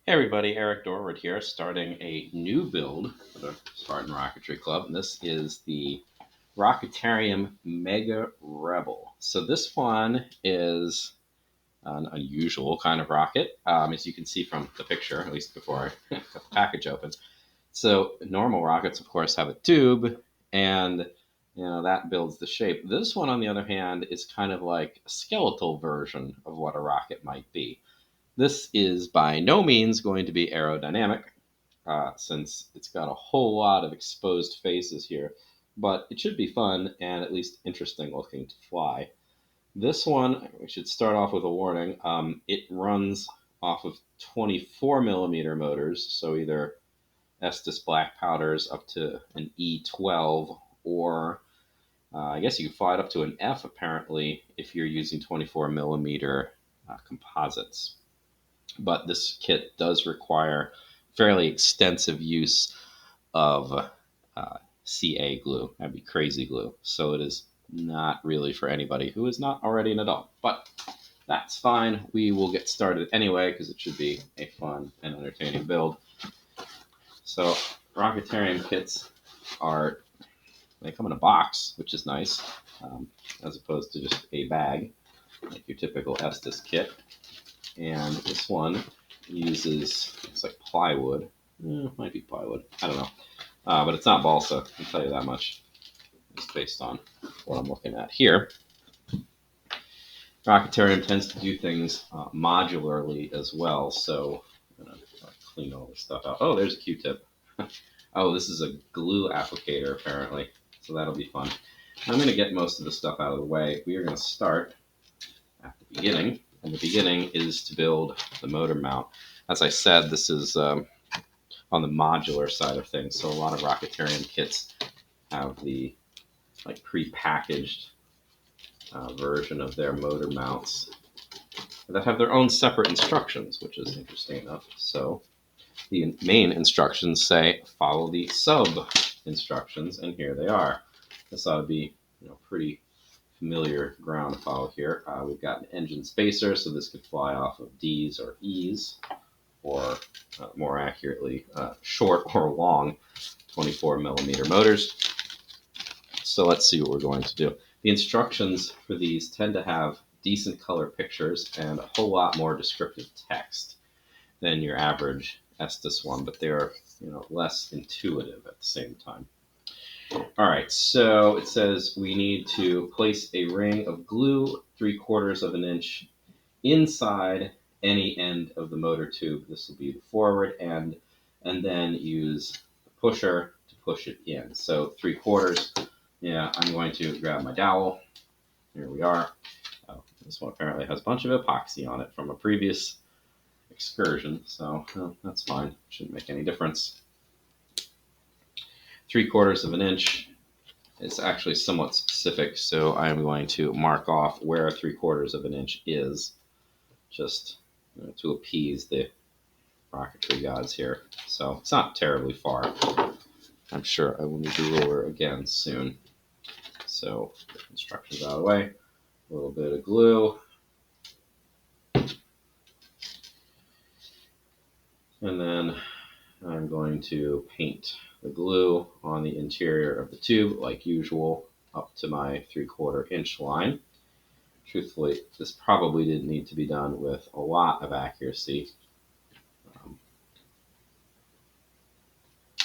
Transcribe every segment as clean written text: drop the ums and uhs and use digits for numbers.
Hey everybody, Eric Dorward here, starting a new build for the Spartan Rocketry Club. And this is the Rocketarium Mega Rebel. So this one is an unusual kind of rocket, as you can see from the picture, at least before I got the package open. So normal rockets, of course, have a tube, and that builds the shape. This one, on the other hand, is kind of like a skeletal version of what a rocket might be. This is by no means going to be aerodynamic, since it's got a whole lot of exposed faces here, but it should be fun and at least interesting looking to fly. This one, we should start off with a warning. It runs off of 24 millimeter motors, so either Estes black powders up to an E12, or I guess you can fly it up to an F apparently if you're using 24 millimeter composites. But this kit does require fairly extensive use of CA glue. That'd be crazy glue. So it is not really for anybody who is not already an adult. But that's fine. We will get started anyway because it should be a fun and entertaining build. So Rocketarium kits they come in a box, which is nice, as opposed to just a bag like your typical Estes kit. And this one uses, it's like plywood. Might be plywood. I don't know. But it's not balsa, I can tell you that much. It's based on what I'm looking at here. Rocketarium tends to do things modularly as well, so I'm going to clean all this stuff out. Oh, there's a Q-tip. Oh, this is a glue applicator, apparently, so that'll be fun. I'm going to get most of the stuff out of the way. We are going to start at the beginning. And the beginning is to build the motor mount. As I said, this is on the modular side of things. So a lot of Rocketarium kits have the pre-packaged version of their motor mounts that have their own separate instructions, which is interesting enough. So the main instructions say follow the sub instructions, and here they are. This ought to be pretty familiar ground to follow here. We've got an engine spacer, so this could fly off of D's or E's, or more accurately, short or long 24 millimeter motors. So let's see what we're going to do. The instructions for these tend to have decent color pictures and a whole lot more descriptive text than your average Estes one, but they're less intuitive at the same time. All right, so it says we need to place a ring of glue 3/4 of an inch inside any end of the motor tube. This will be the forward end, and then use a pusher to push it in. So 3/4. Yeah, I'm going to grab my dowel. Here we are. Oh, this one apparently has a bunch of epoxy on it from a previous excursion, so that's fine. Shouldn't make any difference. 3/4 of an inch. It's actually somewhat specific, so I'm going to mark off where 3/4 of an inch is, just to appease the rocketry gods here. So it's not terribly far. I'm sure I will need the ruler again soon. So instructions out of the way. A little bit of glue. And then I'm going to paint the glue on the interior of the tube like usual up to my 3/4 inch line. Truthfully, this probably didn't need to be done with a lot of accuracy,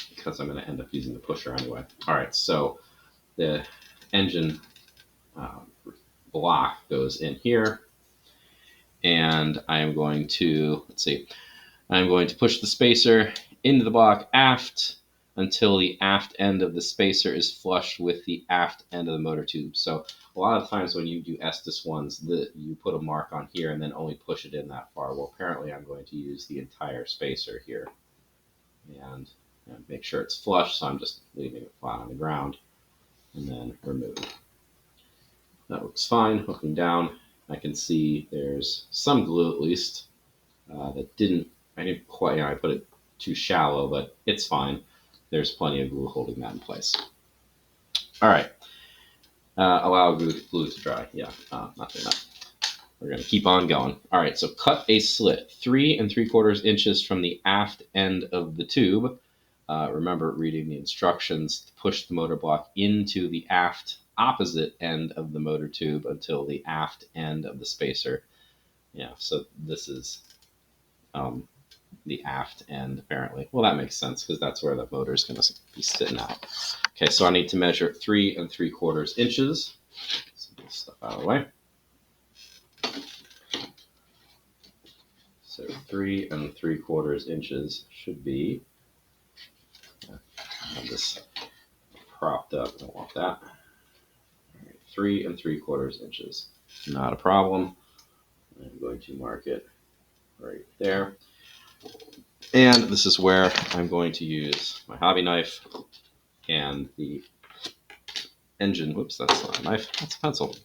because I'm going to end up using the pusher anyway. All right, so the engine block goes in here, and I'm going to, I'm going to push the spacer into the block aft until the aft end of the spacer is flush with the aft end of the motor tube. So a lot of times when you do Estes ones, you put a mark on here and then only push it in that far. Well, apparently I'm going to use the entire spacer here and make sure it's flush, so I'm just leaving it flat on the ground and then remove. That looks fine. Looking down, I can see there's some glue at least I didn't quite, I put it too shallow, but it's fine. There's plenty of glue holding that in place. All right. Allow glue to dry. Yeah, not doing that. we're going to keep on going. All right, so cut a slit 3 3/4 inches from the aft end of the tube. Remember reading the instructions to push the motor block into the aft opposite end of the motor tube until the aft end of the spacer. Yeah, so this is the aft end apparently. Well, that makes sense because that's where the motor is going to be sitting out. Okay, so I need to measure 3 3/4 inches. So get this stuff out of the way. So 3 3/4 inches should be. Have this propped up. Don't want that. All right, 3 3/4 inches. Not a problem. I'm going to mark it right there. And this is where I'm going to use my hobby knife and the engine. Whoops, that's not a knife. That's a pencil.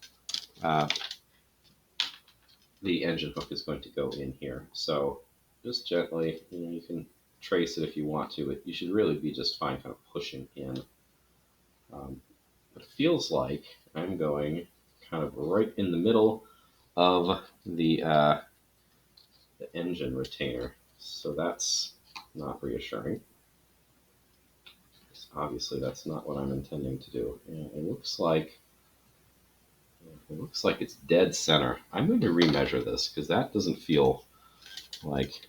The engine hook is going to go in here. So just gently, you can trace it if you want to. You should really be just fine kind of pushing in. It feels like I'm going kind of right in the middle of the engine retainer. So that's not reassuring. Obviously, that's not what I'm intending to do. And it looks like it's dead center. I'm going to remeasure this because that doesn't feel like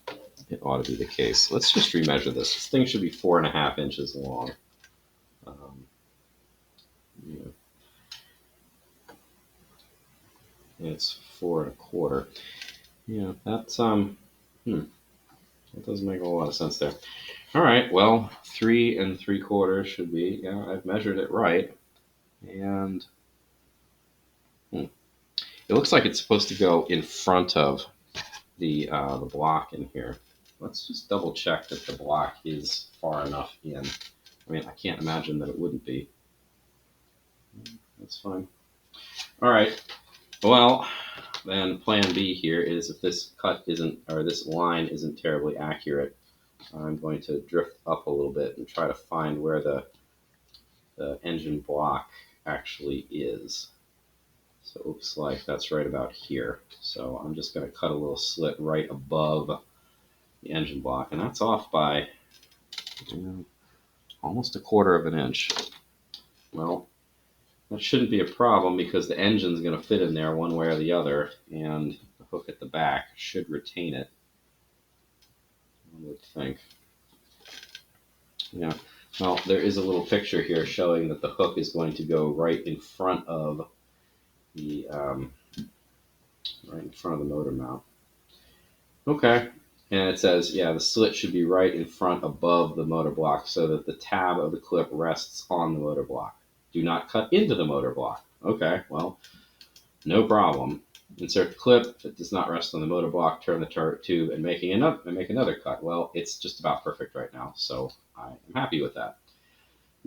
it ought to be the case. Let's just remeasure this. This thing should be 4.5 inches long. Yeah. It's 4 1/4. Yeah, that's that doesn't make a whole lot of sense there. All right, well, 3 3/4 should be. Yeah, I've measured it right, and it looks like it's supposed to go in front of the block in here. Let's just double check that the block is far enough in. I mean, I can't imagine that it wouldn't be. That's fine. All right. Well, then plan B here is if this cut isn't, or this line isn't terribly accurate, I'm going to drift up a little bit and try to find where the engine block actually is. So it looks like that's right about here. So I'm just going to cut a little slit right above the engine block, and that's off by almost 1/4 inch. Well, that shouldn't be a problem because the engine's going to fit in there one way or the other, and the hook at the back should retain it, I would think. Yeah, well, there is a little picture here showing that the hook is going to go right in front of the motor mount. Okay, and it says, yeah, the slit should be right in front above the motor block so that the tab of the clip rests on the motor block. Do not cut into the motor block. Okay, well, no problem. Insert the clip. If it does not rest on the motor block, turn the tube and make another cut. Well, it's just about perfect right now, so I am happy with that.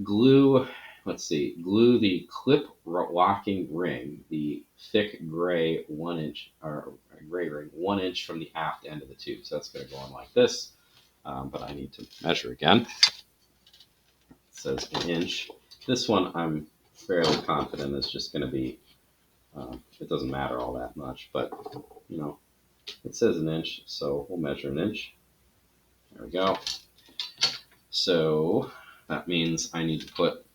Glue the clip locking ring, the thick gray 1 inch, or gray ring, 1 inch from the aft end of the tube. So that's going to go on like this, but I need to measure again. It says 1 inch. This one I'm fairly confident is just going to be, it doesn't matter all that much, but it says 1 inch, so we'll measure 1 inch. There we go. So that means I need to put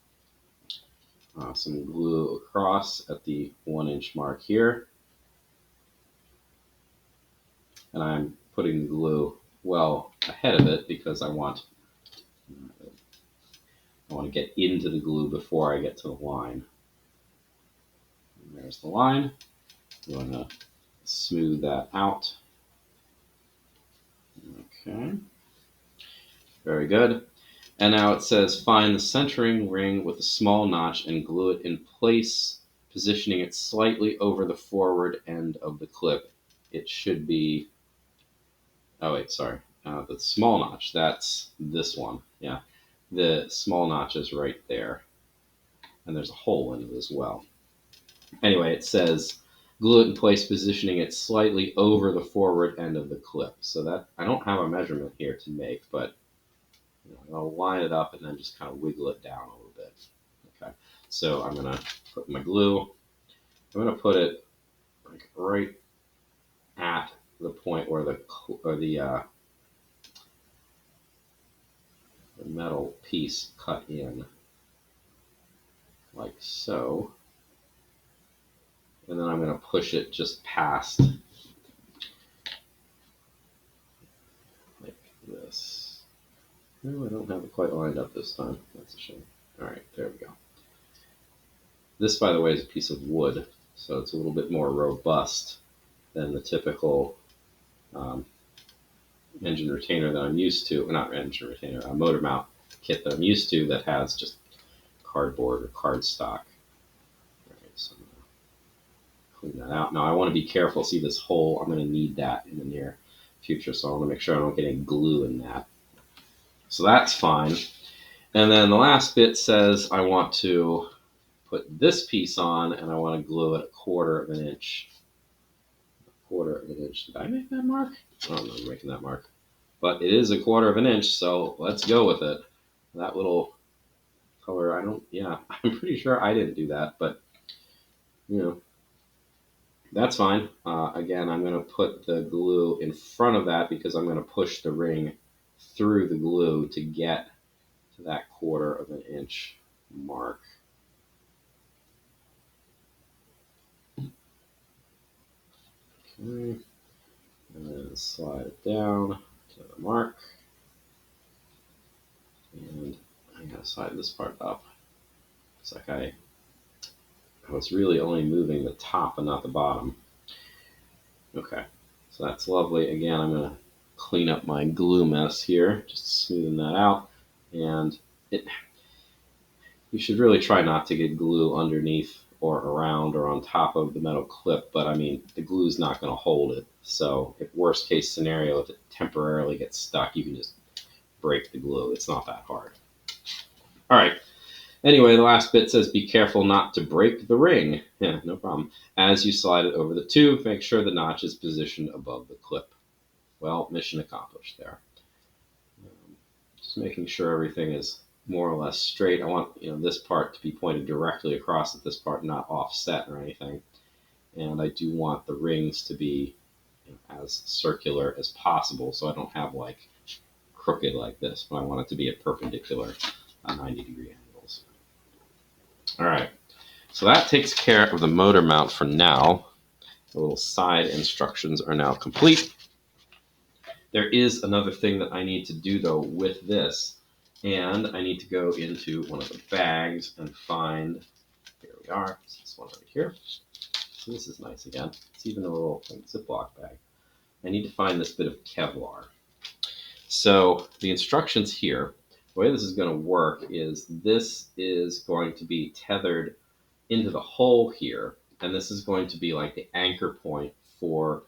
some glue across at the 1 inch mark here. And I'm putting the glue well ahead of it because I want to get into the glue before I get to the line. And there's the line. I'm going to smooth that out. Okay. Very good. And now it says find the centering ring with a small notch and glue it in place, positioning it slightly over the forward end of the clip. It should be, oh wait, sorry. The small notch, that's this one. Yeah. The small notch is right there. And there's a hole in it as well. Anyway, it says glue it in place, positioning it slightly over the forward end of the clip. So that, I don't have a measurement here to make, but I'll line it up and then just kind of wiggle it down a little bit. Okay, so I'm going to put my glue. I'm going to put it like right at the point where the metal piece cut in, like so. And then I'm going to push it just past, like this. No, I don't have it quite lined up this time. That's a shame. All right, there we go. This, by the way, is a piece of wood, so it's a little bit more robust than the typical engine retainer that I'm used to. Well, not engine retainer, a motor mount kit that I'm used to that has just cardboard or cardstock. All right, so I'm going to clean that out. Now I want to be careful. See this hole? I'm going to need that in the near future, so I want to make sure I don't get any glue in that. So that's fine. And then the last bit says I want to put this piece on, and I want to glue it 1/4 of an inch. 1/4 of an inch. Did I make that mark? I don't remember making that mark. But it is 1/4 of an inch, so let's go with it. That little color, I'm pretty sure I didn't do that, but, that's fine. Again, I'm going to put the glue in front of that because I'm going to push the ring through the glue to get to that 1/4 of an inch mark. Okay, and then slide it down to the mark. And I'm going to slide this part up. It's like I was really only moving the top and not the bottom. Okay, so that's lovely. Again, I'm going to clean up my glue mess here, just smoothing that out. And you should really try not to get glue underneath or around or on top of the metal clip, but I mean, the glue's not going to hold it. So if worst case scenario, if it temporarily gets stuck, you can just break the glue. It's not that hard. All right. Anyway, the last bit says be careful not to break the ring. Yeah, no problem. As you slide it over the tube, make sure the notch is positioned above the clip. Well, mission accomplished there. Just making sure everything is more or less straight. I want this part to be pointed directly across at this part, not offset or anything. And I do want the rings to be as circular as possible, so I don't have like crooked like this, but I want it to be at perpendicular 90-degree angles. All right, so that takes care of the motor mount for now. The little side instructions are now complete. There is another thing that I need to do though with this, and I need to go into one of the bags and find, here we are, this one right here. So this is nice again. It's even a little Ziploc bag. I need to find this bit of Kevlar. So the instructions here, the way this is going to work is this is going to be tethered into the hole here, and this is going to be like the anchor point for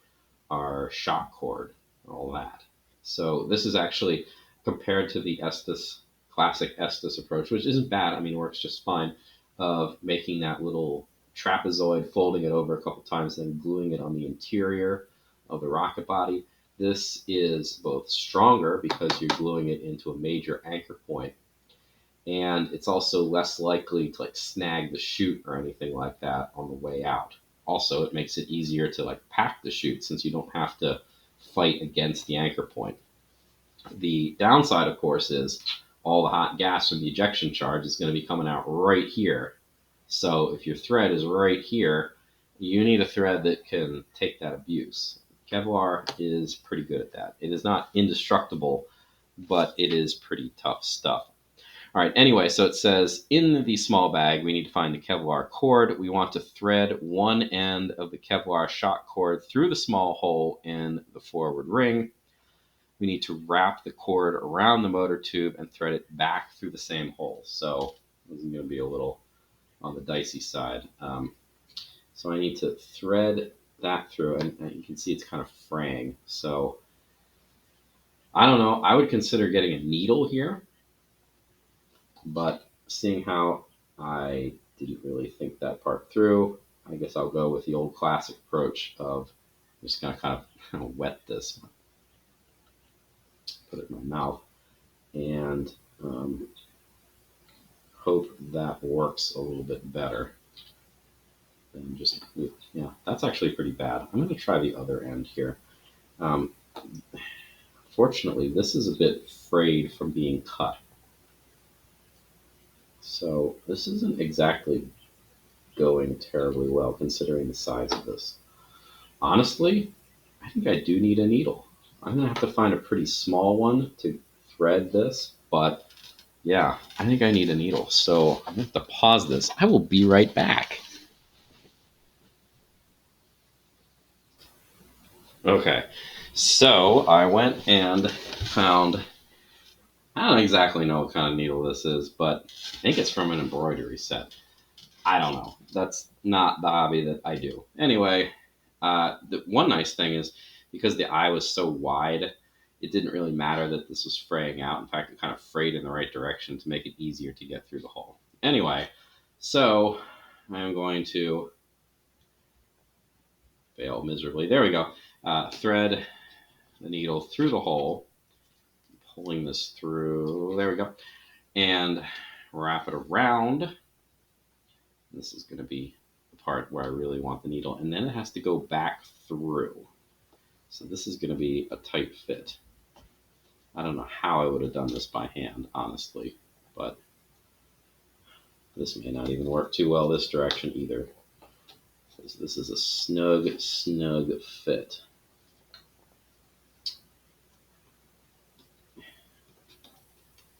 our shock cord and all that. So this is actually, compared to the classic Estes approach, which isn't bad, I mean, it works just fine, of making that little trapezoid, folding it over a couple times, then gluing it on the interior of the rocket body. This is both stronger because you're gluing it into a major anchor point, and it's also less likely to like snag the chute or anything like that on the way out. Also, it makes it easier to like pack the chute since you don't have to fight against the anchor point. The downside, of course, is all the hot gas from the ejection charge is going to be coming out right here. So if your thread is right here, you need a thread that can take that abuse. Kevlar is pretty good at that. It is not indestructible, but it is pretty tough stuff. All right, anyway, so it says in the small bag, we need to find the Kevlar cord. We want to thread one end of the Kevlar shock cord through the small hole in the forward ring. We need to wrap the cord around the motor tube and thread it back through the same hole. So this is going to be a little on the dicey side. So I need to thread that through, and you can see it's kind of fraying. So I don't know. I would consider getting a needle here, but seeing how I didn't really think that part through, I guess I'll go with the old classic approach of just going to kind of wet this, put it in my mouth, and hope that works a little bit better. then just, yeah, that's actually pretty bad. I'm going to try the other end here. Um, Fortunately, this is a bit frayed from being cut. So this isn't exactly going terribly well considering the size of this. Honestly, I think I do need a needle. I'm going to have to find a pretty small one to thread this, but yeah, I think I need a needle. So I'm going to have to pause this. I will be right back. Okay, so I went and found, I don't exactly know what kind of needle this is, but I think it's from an embroidery set. I don't know. That's not the hobby that I do. Anyway, the one nice thing is because the eye was so wide, it didn't really matter that this was fraying out. In fact, it kind of frayed in the right direction to make it easier to get through the hole. Anyway, so I'm going to fail miserably. There we go. Thread the needle through the hole, pulling this through. There we go. And wrap it around. This is going to be the part where I really want the needle. And then it has to go back through. So this is going to be a tight fit. I don't know how I would have done this by hand, honestly. But this may not even work too well this direction either. This is a snug fit.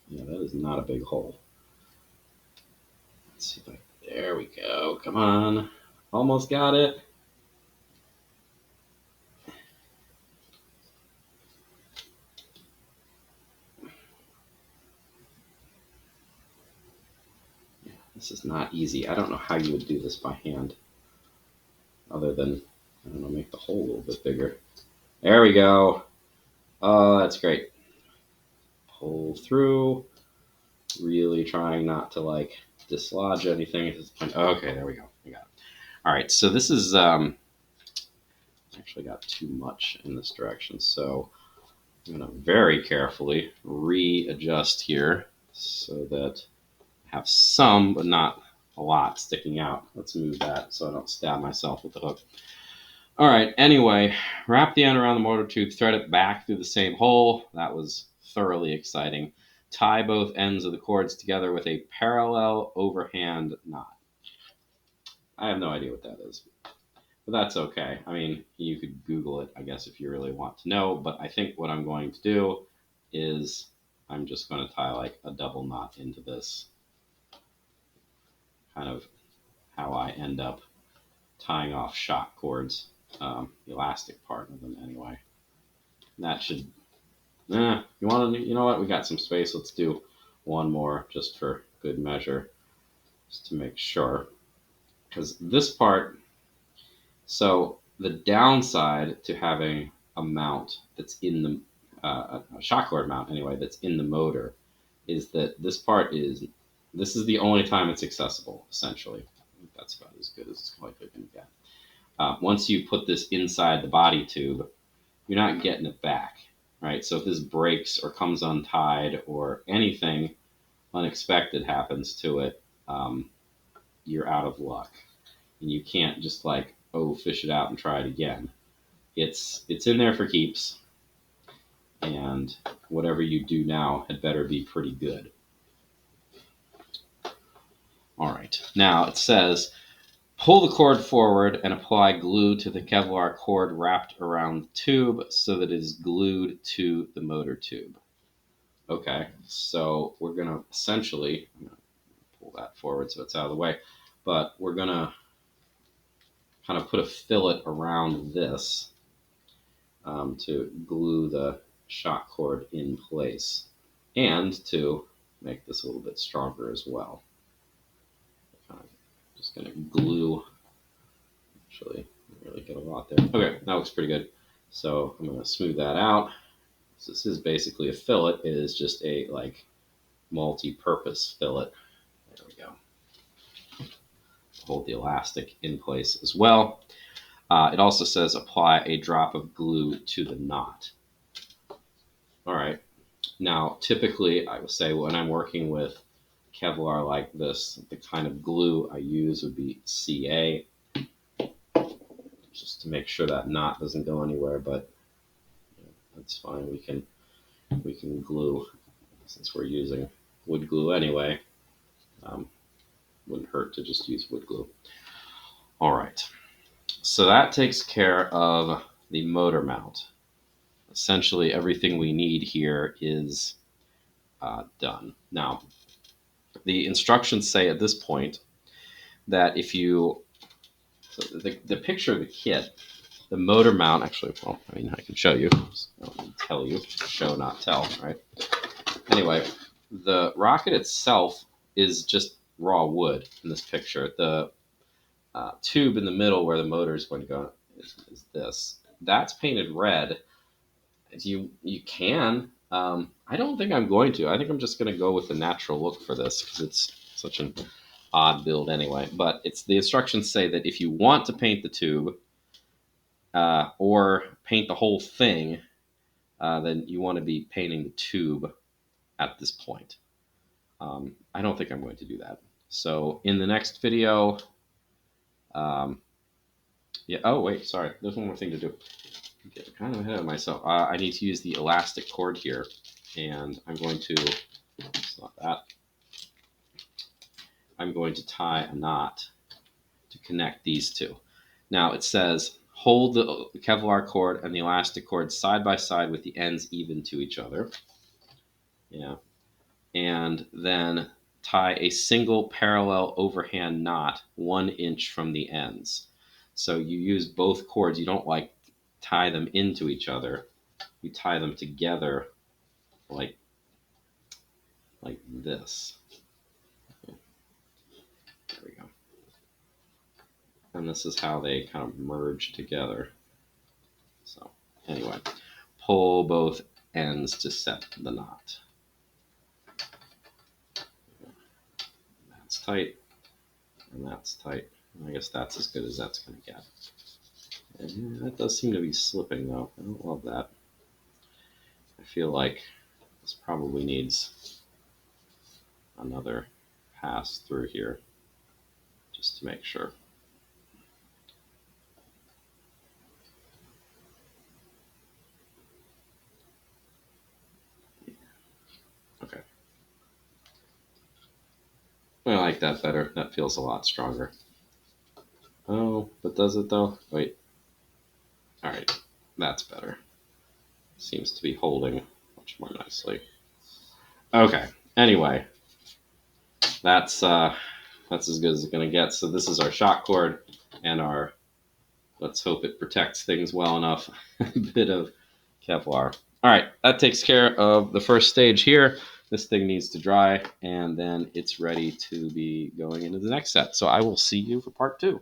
Yeah, that is not a big hole. Let's see if I... There we go. Come on. Almost got it. Yeah, this is not easy. I don't know how you would do this by hand. Other than, I don't know, make the hole a little bit bigger. There we go. Oh, that's great. Pull through. Really trying not to like dislodge anything. Okay, there we go. We got it. All right, so this is actually got too much in this direction. So I'm going to very carefully readjust here so that I have some, but not a lot sticking out. Let's move that so I don't stab myself with the hook. All right, anyway, wrap the end around the motor tube, thread it back through the same hole. That was thoroughly exciting. Tie both ends of the cords together with a parallel overhand knot. I have no idea what that is, but that's okay. I mean, you could Google it, I guess, if you really want to know, but I think what I'm going to do is I'm just going to tie like a double knot into this, kind of how I end up tying off shock cords, the elastic part of them anyway. And that should, you want to, you know what, we got some space. Let's do one more just for good measure, just to make sure. Because this part, so the downside to having a mount that's in the, a shock cord mount anyway, that's in the motor, is that this part is, this is the only time it's accessible, essentially. I think that's about as good as it's likely going to get. Once you put this inside the body tube, you're not getting it back, right? So if this breaks or comes untied or anything unexpected happens to it, you're out of luck. And you can't just like, oh, fish it out and try it again. It's in there for keeps, and whatever you do now had better be pretty good. All right, now it says, pull the cord forward and apply glue to the Kevlar cord wrapped around the tube so that it is glued to the motor tube. Okay, so we're going to essentially, I'm going to pull that forward so it's out of the way, but we're going to kind of put a fillet around this to glue the shock cord in place and to make this a little bit stronger as well. Just going to glue, actually, really get a lot there. Okay, that looks pretty good. So I'm going to smooth that out. So this is basically a fillet. It is just a like multi-purpose fillet. There we go. Hold the elastic in place as well. It also says apply a drop of glue to the knot. All right. Now, typically, I would say when I'm working with Kevlar like this, the kind of glue I use would be CA. just to make sure that knot doesn't go anywhere, but that's fine. We can glue, since we're using wood glue anyway. Wouldn't hurt to just use wood glue. All right, so that takes care of the motor mount. Essentially, everything we need here is done. Now, the instructions say at this point that if you, so the picture of the kit, the motor mount, actually, well, I mean, I can show you. I don't need to tell you. Show, not tell, right? Anyway, the rocket itself is just raw wood in this picture. The tube in the middle where the motor is going to go is this. That's painted red. You can. I don't think I'm going to. I think I'm just going to go with the natural look for this because it's such an odd build anyway. But it's the instructions say that if you want to paint the tube or paint the whole thing, then you want to be painting the tube at this point. I don't think I'm going to do that. So in the next video, yeah. Oh wait, sorry. There's one more thing to do. Get kind of ahead of myself. I need to use the elastic cord here, and I'm going to. It's not that. I'm going to tie a knot to connect these two. Now it says hold the Kevlar cord and the elastic cord side by side with the ends even to each other. Yeah. And then tie a single parallel overhand knot 1 inch from the ends. So you use both cords. You don't like tie them into each other. You tie them together like this. There we go. And this is how they kind of merge together. So anyway, pull both ends to set the knot. That's tight, and that's tight. I guess that's as good as that's going to get. And that does seem to be slipping, though. I don't love that. I feel like this probably needs another pass through here, just to make sure. Okay. I like that better. That feels a lot stronger. Oh, but does it though? Wait. All right, that's better. Seems to be holding much more nicely. Okay. Anyway, that's as good as it's gonna get. So this is our shock cord and our. Let's hope it protects things well enough. Bit of Kevlar. All right, that takes care of the first stage here. This thing needs to dry, and then it's ready to be going into the next set. So I will see you for part 2.